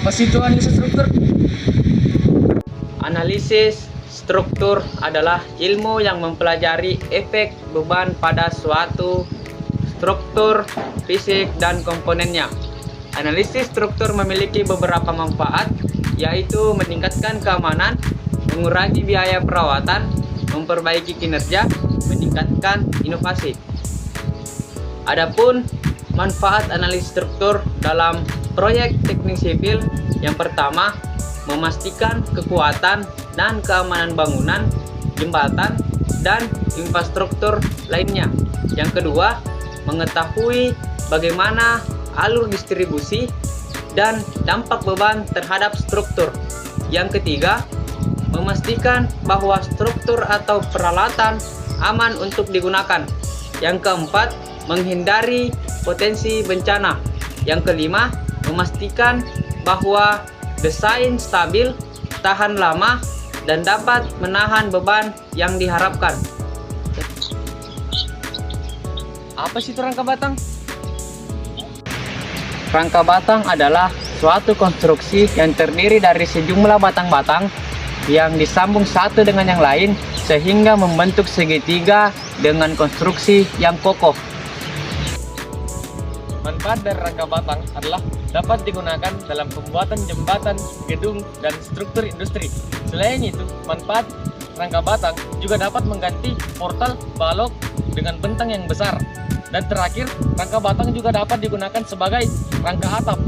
Apa sih itu analisis struktur? Analisis struktur adalah ilmu yang mempelajari efek beban pada suatu struktur fisik dan komponennya. Analisis struktur memiliki beberapa manfaat, yaitu meningkatkan keamanan, mengurangi biaya perawatan, memperbaiki kinerja, meningkatkan inovasi. Adapun manfaat analisis struktur dalam proyek teknik sipil, yang pertama, memastikan kekuatan dan keamanan bangunan, jembatan, dan infrastruktur lainnya. Yang kedua, mengetahui bagaimana alur distribusi dan dampak beban terhadap struktur. Yang ketiga, memastikan bahwa struktur atau peralatan aman untuk digunakan. Yang keempat, menghindari potensi bencana. Yang kelima, memastikan bahwa desain stabil, tahan lama, dan dapat menahan beban yang diharapkan. Apa sih itu rangka batang? Rangka batang adalah suatu konstruksi yang terdiri dari sejumlah batang-batang yang disambung satu dengan yang lain sehingga membentuk segitiga dengan konstruksi yang kokoh. Manfaat dari rangka batang adalah dapat digunakan dalam pembuatan jembatan, gedung, dan struktur industri. Selain itu, manfaat rangka batang juga dapat mengganti portal balok dengan bentang yang besar. Dan terakhir, rangka batang juga dapat digunakan sebagai rangka atap.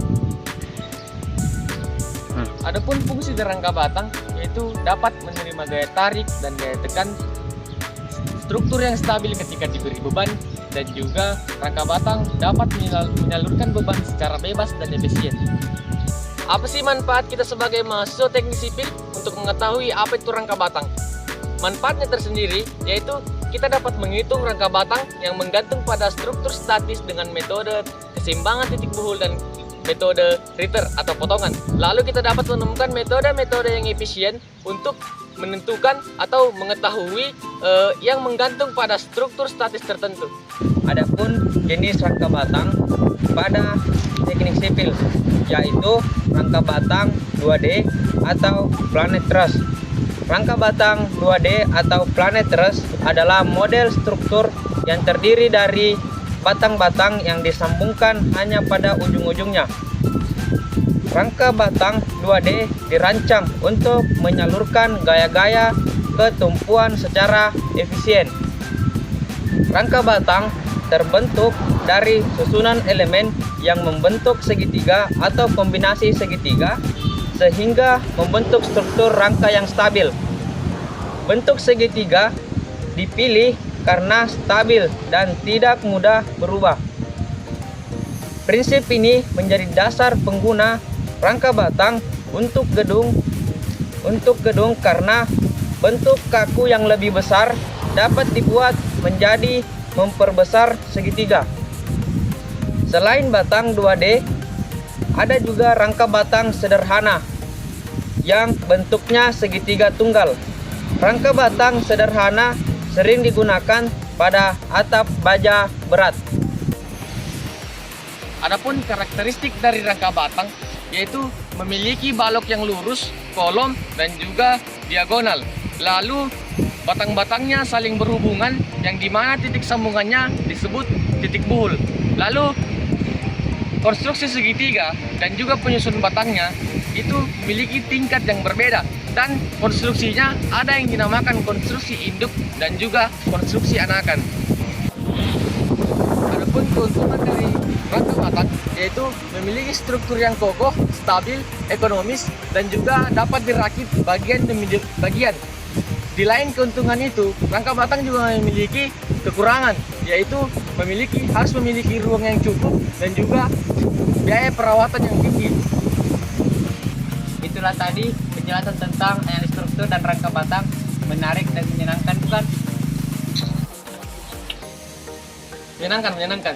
Adapun fungsi dari rangka batang yaitu dapat menerima gaya tarik dan gaya tekan, struktur yang stabil ketika diberi beban, dan juga rangka batang dapat menyalurkan beban secara bebas dan efisien. Apa sih manfaat kita sebagai mahasiswa teknik sipil untuk mengetahui apa itu rangka batang? Manfaatnya tersendiri yaitu kita dapat menghitung rangka batang yang menggantung pada struktur statis dengan metode keseimbangan titik buhul dan metode Ritter atau potongan. Lalu kita dapat menemukan metode-metode yang efisien untuk menentukan atau mengetahui yang menggantung pada struktur statis tertentu. Adapun jenis rangka batang pada teknik sipil yaitu rangka batang 2D atau planet truss. Rangka batang 2D atau planet truss adalah model struktur yang terdiri dari batang-batang yang disambungkan hanya pada ujung-ujungnya. Rangka batang 2D dirancang untuk menyalurkan gaya-gaya ketumpuan secara efisien. Rangka batang terbentuk dari susunan elemen yang membentuk segitiga atau kombinasi segitiga sehingga membentuk struktur rangka yang stabil. Bentuk segitiga dipilih karena stabil dan tidak mudah berubah. Prinsip ini menjadi dasar pengguna rangka batang untuk gedung karena bentuk kaku yang lebih besar dapat dibuat menjadi memperbesar segitiga. Selain batang 2D, ada juga rangka batang sederhana yang bentuknya segitiga tunggal. Rangka batang sederhana sering digunakan pada atap baja berat. Adapun karakteristik dari rangka batang yaitu memiliki balok yang lurus, kolom, dan juga diagonal. Lalu batang-batangnya saling berhubungan yang dimana titik sambungannya disebut titik buhul. Lalu konstruksi segitiga dan juga penyusun batangnya itu memiliki tingkat yang berbeda, dan konstruksinya ada yang dinamakan konstruksi induk dan juga konstruksi anakan. Adapun keuntungan dari rangka batang yaitu memiliki struktur yang kokoh, stabil, ekonomis, dan juga dapat dirakit bagian demi bagian. Di lain keuntungan itu, rangka batang juga memiliki kekurangan, yaitu harus memiliki ruang yang cukup dan juga biaya perawatan yang tinggi. Itulah tadi penjelasan tentang analisis struktur dan rangka batang. Menarik dan menyenangkan, bukan? Menyenangkan.